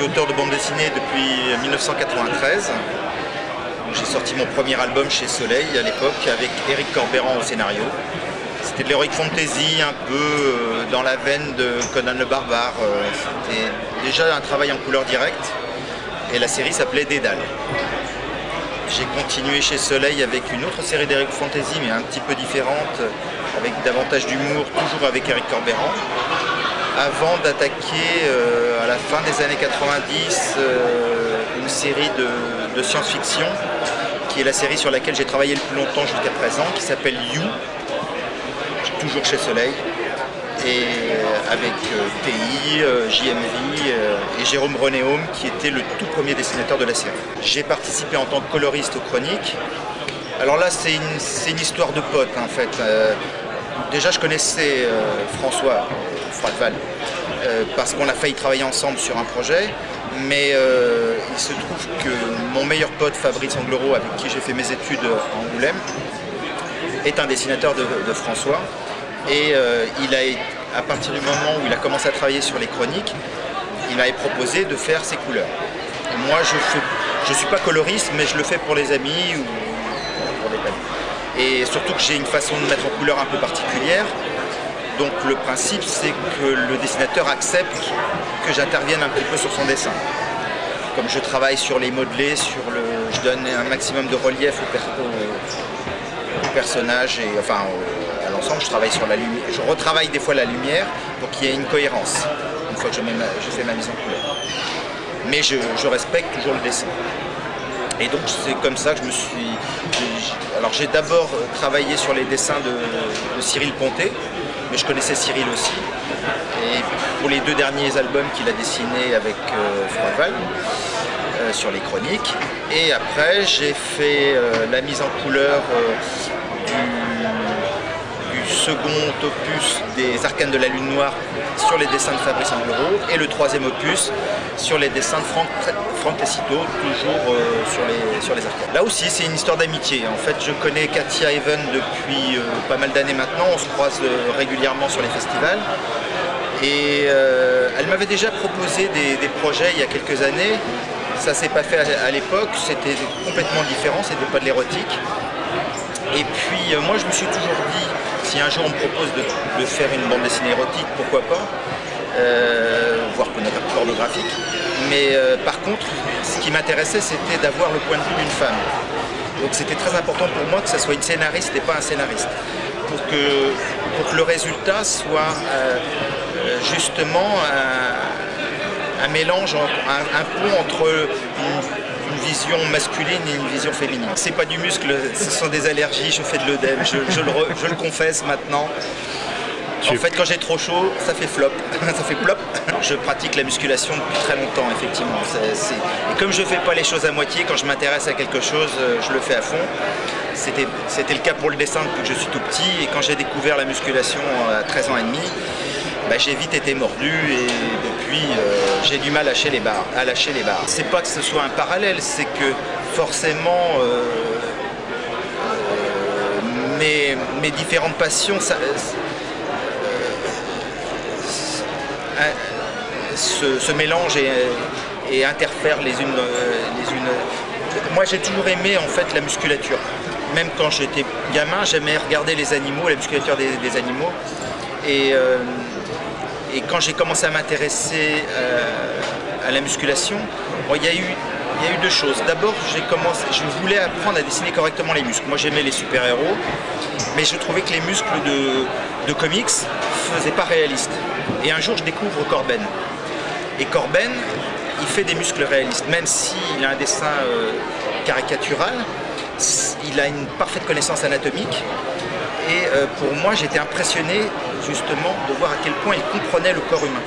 suis auteur de bande dessinée depuis 1993. J'ai sorti mon premier album chez Soleil à l'époque avec Éric Corbeyran au scénario. C'était de l'heroic fantasy un peu dans la veine de Conan le Barbare. C'était déjà un travail en couleur directe et la série s'appelait Dédale. J'ai continué chez Soleil avec une autre série d'heroic fantasy mais un petit peu différente, avec davantage d'humour, toujours avec Éric Corbeyran, avant d'attaquer à la fin des années 90 une série de science-fiction qui est la série sur laquelle j'ai travaillé le plus longtemps jusqu'à présent, qui s'appelle You, toujours chez Soleil, et avec TI, JMV et Jérôme Renéaume qui était le tout premier dessinateur de la série. J'ai participé en tant que coloriste aux chroniques. Alors là c'est une histoire de potes en fait. Déjà je connaissais François Froideval parce qu'on a failli travailler ensemble sur un projet, mais il se trouve que mon meilleur pote Fabrice Anglerot, avec qui j'ai fait mes études en Angoulême, est un dessinateur de François. Et à partir du moment où il a commencé à travailler sur les chroniques, il m'avait proposé de faire ses couleurs. Et moi, je ne suis pas coloriste, mais je le fais pour les amis ou pour les amis. Et surtout que j'ai une façon de mettre en couleur un peu particulière. Donc le principe, c'est que le dessinateur accepte que j'intervienne un petit peu sur son dessin. Comme je travaille sur les modelés, je donne un maximum de relief au personnage et enfin à l'ensemble, je travaille sur la lumière, je retravaille des fois la lumière pour qu'il y ait une cohérence une fois que je fais ma mise en couleur. Mais je respecte toujours le dessin. Et donc c'est comme ça que alors j'ai d'abord travaillé sur les dessins de Cyril Pontet, mais je connaissais Cyril aussi. Et pour les deux derniers albums qu'il a dessinés avec Froideval, sur les chroniques. Et après j'ai fait la mise en couleur du second opus des Arcanes de la Lune Noire sur les dessins de Fabrice Anglerot et le troisième opus sur les dessins de Franck Tessito, toujours sur les Arcanes. Là aussi c'est une histoire d'amitié. En fait je connais Katia Even depuis pas mal d'années maintenant, on se croise régulièrement sur les festivals. Et elle m'avait déjà proposé des projets il y a quelques années. Ça s'est pas fait à l'époque, c'était complètement différent, c'était pas de l'érotique. Et puis moi je me suis toujours dit, si un jour on me propose de faire une bande dessinée érotique, pourquoi pas, voire pornographique. Mais par contre, ce qui m'intéressait, c'était d'avoir le point de vue d'une femme. Donc c'était très important pour moi que ça soit une scénariste et pas un scénariste. Pour que le résultat soit justement un mélange, un pont entre une vision masculine et une vision féminine. C'est pas du muscle, ce sont des allergies, je fais de l'œdème, je le confesse maintenant. En fait, quand j'ai trop chaud, ça fait flop, ça fait plop. Je pratique la musculation depuis très longtemps, effectivement. Et comme je fais pas les choses à moitié, quand je m'intéresse à quelque chose, je le fais à fond. C'était le cas pour le dessin depuis que je suis tout petit. Et quand j'ai découvert la musculation à 13 ans et demi, bah, j'ai vite été mordu et depuis j'ai du mal à lâcher les barres. C'est pas que ce soit un parallèle, c'est que forcément mes différentes passions se mélangent et interfèrent les unes. Moi j'ai toujours aimé en fait la musculature. Même quand j'étais gamin, j'aimais regarder les animaux, la musculature des animaux. Et quand j'ai commencé à m'intéresser à la musculation, bon, il y a eu deux choses. D'abord, je voulais apprendre à dessiner correctement les muscles. Moi, j'aimais les super-héros, mais je trouvais que les muscles de comics ne faisaient pas réalistes. Et un jour, je découvre Corben. Et Corben, il fait des muscles réalistes, même s'il a un dessin caricatural, il a une parfaite connaissance anatomique. Et pour moi, j'étais impressionné justement de voir à quel point il comprenait le corps humain.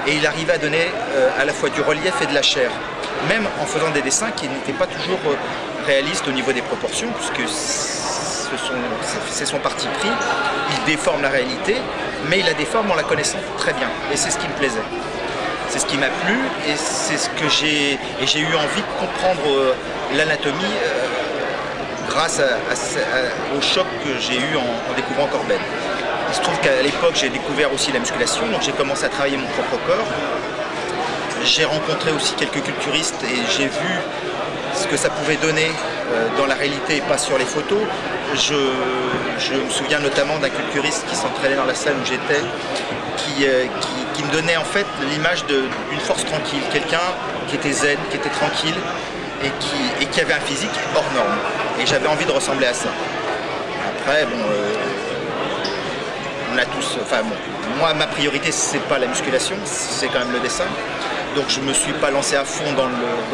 Et il arrivait à donner à la fois du relief et de la chair, même en faisant des dessins qui n'étaient pas toujours réalistes au niveau des proportions, puisque c'est son parti pris. Il déforme la réalité, mais il la déforme en la connaissant très bien. Et c'est ce qui me plaisait. C'est ce qui m'a plu et c'est ce que j'ai eu envie de comprendre l'anatomie grâce au choc que j'ai eu en découvrant Corben. Il se trouve qu'à l'époque j'ai découvert aussi la musculation, donc j'ai commencé à travailler mon propre corps. j'ai rencontré aussi quelques culturistes et j'ai vu ce que ça pouvait donner dans la réalité et pas sur les photos. Je me souviens notamment d'un culturiste qui s'entraînait dans la salle où j'étais, qui me donnait en fait l'image d'une force tranquille, quelqu'un qui était zen, qui était tranquille et qui avait un physique hors norme. Et j'avais envie de ressembler à ça. Après, bon, on a tous, enfin bon, moi ma priorité c'est pas la musculation, c'est quand même le dessin. Donc je ne me suis pas lancé à fond dans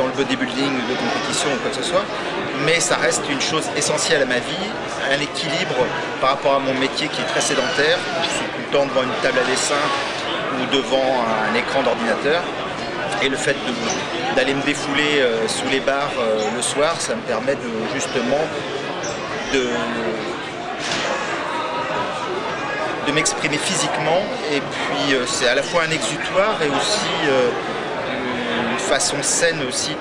le bodybuilding de compétition ou quoi que ce soit, mais ça reste une chose essentielle à ma vie, un équilibre par rapport à mon métier qui est très sédentaire. Je suis tout le temps devant une table à dessin ou devant un écran d'ordinateur. Et le fait d'aller me défouler sous les bars le soir, ça me permet justement de m'exprimer physiquement. Et puis c'est à la fois un exutoire et aussi une façon saine aussi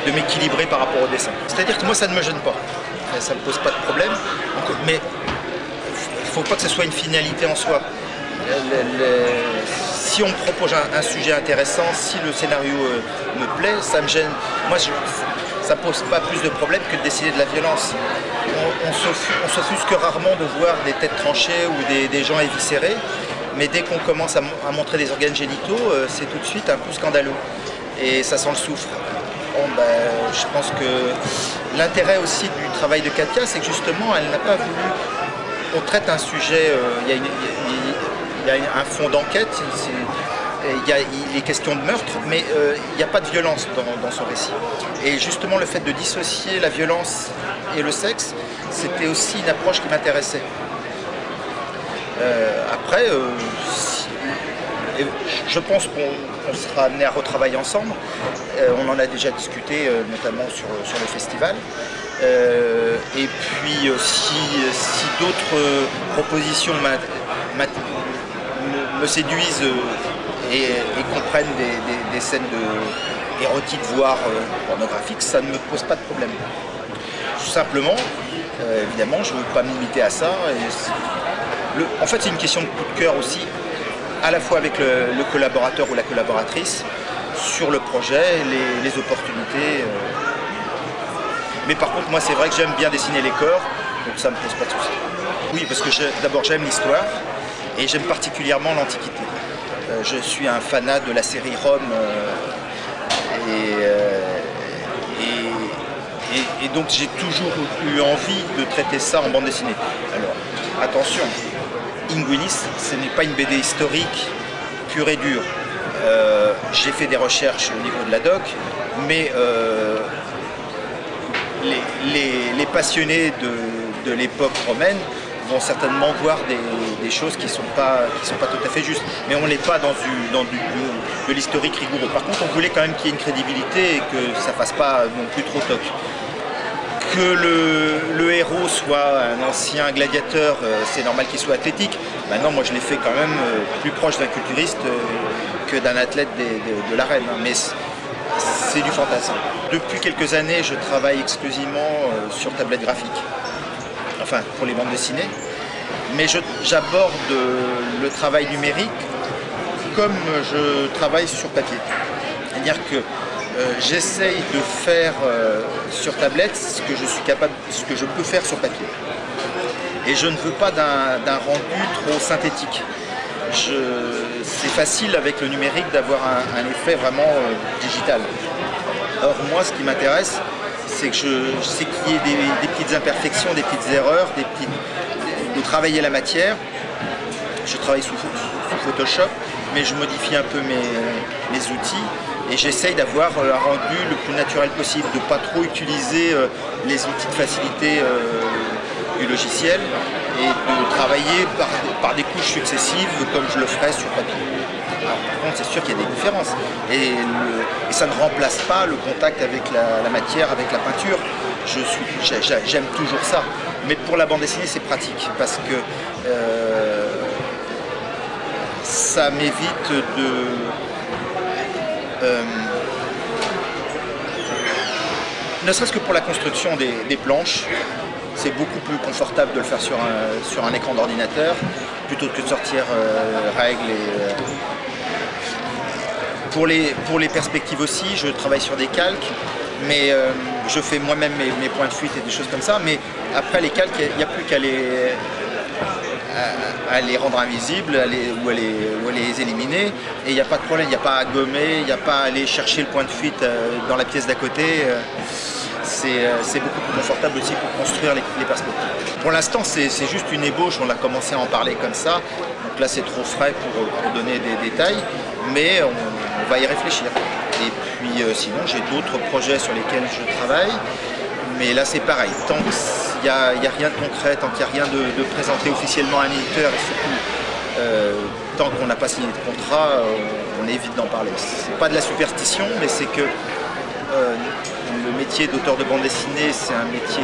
de m'équilibrer par rapport au dessin. C'est-à-dire que moi ça ne me gêne pas, ça ne me pose pas de problème, mais il ne faut pas que ce soit une finalité en soi. Si on me propose un sujet intéressant, si le scénario me plaît, ça me gêne. Moi ça ne pose pas plus de problème que de dessiner de la violence. On s'offusque rarement de voir des têtes tranchées ou des gens éviscérés, mais dès qu'on commence à montrer des organes génitaux, c'est tout de suite un peu scandaleux. Et ça sent le soufre. Bon, ben, je pense que l'intérêt aussi du travail de Katia, c'est que justement, elle n'a pas voulu... On traite un sujet, il y a un fond d'enquête, il est question de meurtre, mais il n'y a pas de violence dans son récit. Et justement, le fait de dissocier la violence et le sexe, c'était aussi une approche qui m'intéressait. Après, je pense qu'on sera amené à retravailler ensemble. On en a déjà discuté, notamment sur le festival. Et puis, si d'autres propositions me séduisent et comprennent des scènes érotiques, voire pornographiques, ça ne me pose pas de problème. Tout simplement, évidemment, je ne veux pas me limiter à ça. En fait, c'est une question de coup de cœur aussi, à la fois avec le collaborateur ou la collaboratrice, sur le projet, les opportunités. Mais par contre, moi, c'est vrai que j'aime bien dessiner les corps, donc ça ne me pose pas de soucis. Oui, parce que d'abord, j'aime l'histoire et j'aime particulièrement l'Antiquité. Je suis un fanat de la série Rome et donc j'ai toujours eu envie de traiter ça en bande dessinée. Alors, attention, Inguinis, ce n'est pas une BD historique pure et dure. J'ai fait des recherches au niveau de la doc, mais les passionnés de l'époque romaine vont certainement voir des choses qui ne sont pas tout à fait justes. Mais on n'est pas dans de l'historique rigoureux. Par contre, on voulait quand même qu'il y ait une crédibilité et que ça ne fasse pas non plus trop toc. Que le héros soit un ancien gladiateur, c'est normal qu'il soit athlétique. Maintenant, moi je l'ai fait quand même plus proche d'un culturiste que d'un athlète de l'arène. Mais c'est du fantasme. Depuis quelques années, je travaille exclusivement sur tablette graphique. Enfin, pour les bandes dessinées. Mais j'aborde le travail numérique comme je travaille sur papier. C'est-à-dire que j'essaye de faire sur tablette ce que je suis capable, ce que je peux faire sur papier. Et je ne veux pas d'un rendu trop synthétique. C'est facile avec le numérique d'avoir un effet vraiment digital. Or moi, ce qui m'intéresse, c'est qu'il y ait des petites imperfections, des petites erreurs, de travailler la matière. Je travaille sous Photoshop, mais je modifie un peu mes outils et j'essaye d'avoir un rendu le plus naturel possible, de ne pas trop utiliser les outils de facilité du logiciel et de travailler par des couches successives comme je le ferais sur papier. Alors, par contre, c'est sûr qu'il y a des différences et ça ne remplace pas le contact avec la matière, avec la peinture. J'aime toujours ça, mais pour la bande dessinée c'est pratique parce que ça m'évite ne serait-ce que pour la construction des planches. C'est beaucoup plus confortable de le faire sur un écran d'ordinateur plutôt que de sortir règles Pour les perspectives aussi, je travaille sur des calques, mais je fais moi-même mes points de fuite et des choses comme ça. Mais après les calques, il n'y a plus qu'à les rendre invisibles ou à les éliminer. Et il n'y a pas de problème, il n'y a pas à gommer, il n'y a pas à aller chercher le point de fuite dans la pièce d'à côté. C'est beaucoup plus confortable aussi pour construire les perspectives. Pour l'instant, c'est juste une ébauche, on a commencé à en parler comme ça. Donc là, c'est trop frais pour donner des détails, mais on va y réfléchir. Et puis sinon, j'ai d'autres projets sur lesquels je travaille, mais là, c'est pareil. Tant qu'il n'y a rien de concret, tant qu'il n'y a rien de présenté officiellement à un éditeur, et surtout tant qu'on n'a pas signé de contrat, on évite d'en parler. C'est pas de la superstition, mais c'est que le métier d'auteur de bande dessinée, c'est un métier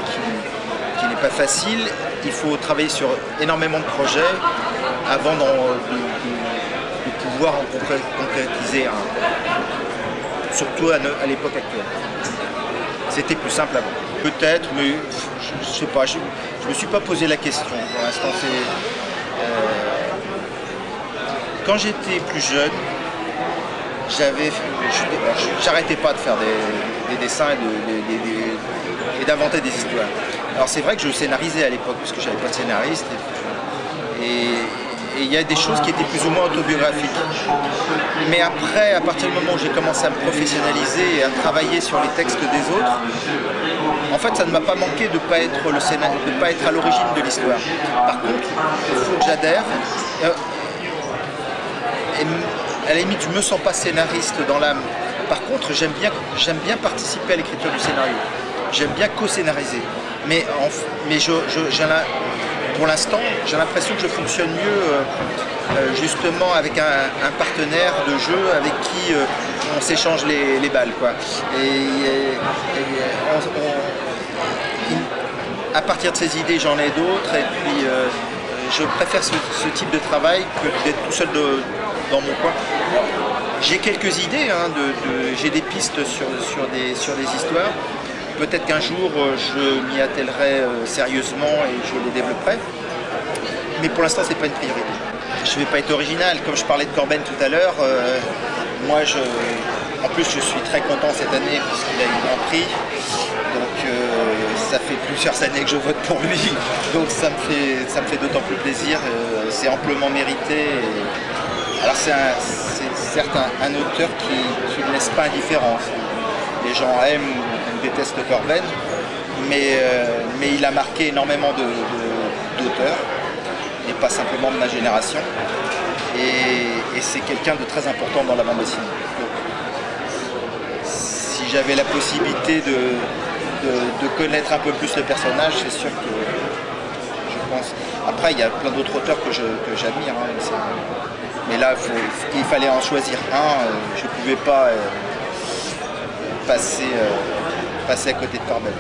qui n'est pas facile. Il faut travailler sur énormément de projets avant de pouvoir en concrétiser un. Surtout à l'époque actuelle. C'était plus simple avant. Peut-être, mais je ne sais pas, je ne me suis pas posé la question. Pour l'instant, quand j'étais plus jeune, j'arrêtais pas de faire des dessins et d'inventer des histoires. Alors c'est vrai que je scénarisais à l'époque, parce que j'avais pas de scénariste. Et il y a des choses qui étaient plus ou moins autobiographiques. Mais après, à partir du moment où j'ai commencé à me professionnaliser et à travailler sur les textes des autres, en fait, ça ne m'a pas manqué de ne pas être à l'origine de l'histoire. Par contre, il faut que j'adhère. À la limite, je ne me sens pas scénariste dans l'âme. Par contre, j'aime bien participer à l'écriture du scénario. J'aime bien co-scénariser. Mais pour l'instant, j'ai l'impression que je fonctionne mieux justement avec un partenaire de jeu avec qui on s'échange les balles, quoi. À partir de ces idées, j'en ai d'autres. Et puis, je préfère ce type de travail que d'être tout seul dans mon coin. J'ai quelques idées, j'ai des pistes sur des histoires. Peut-être qu'un jour je m'y attellerai sérieusement et je les développerai. Mais pour l'instant, c'est pas une priorité. Je ne vais pas être original. Comme je parlais de Corben tout à l'heure, moi, en plus, je suis très content cette année puisqu'il a eu le Grand Prix. Donc, ça fait plusieurs années que je vote pour lui. Donc, ça me fait d'autant plus plaisir. C'est amplement mérité. Alors, c'est certes un auteur qui ne laisse pas indifférent. Les gens aiment ou détestent Corben, mais il a marqué énormément d'auteurs, et pas simplement de ma génération. Et c'est quelqu'un de très important dans la bande dessinée. Donc, si j'avais la possibilité de connaître un peu plus le personnage, c'est sûr que je pense. Après, il y a plein d'autres auteurs que j'admire. Mais là, il fallait en choisir un. Je ne pouvais pas passer à côté de Corben.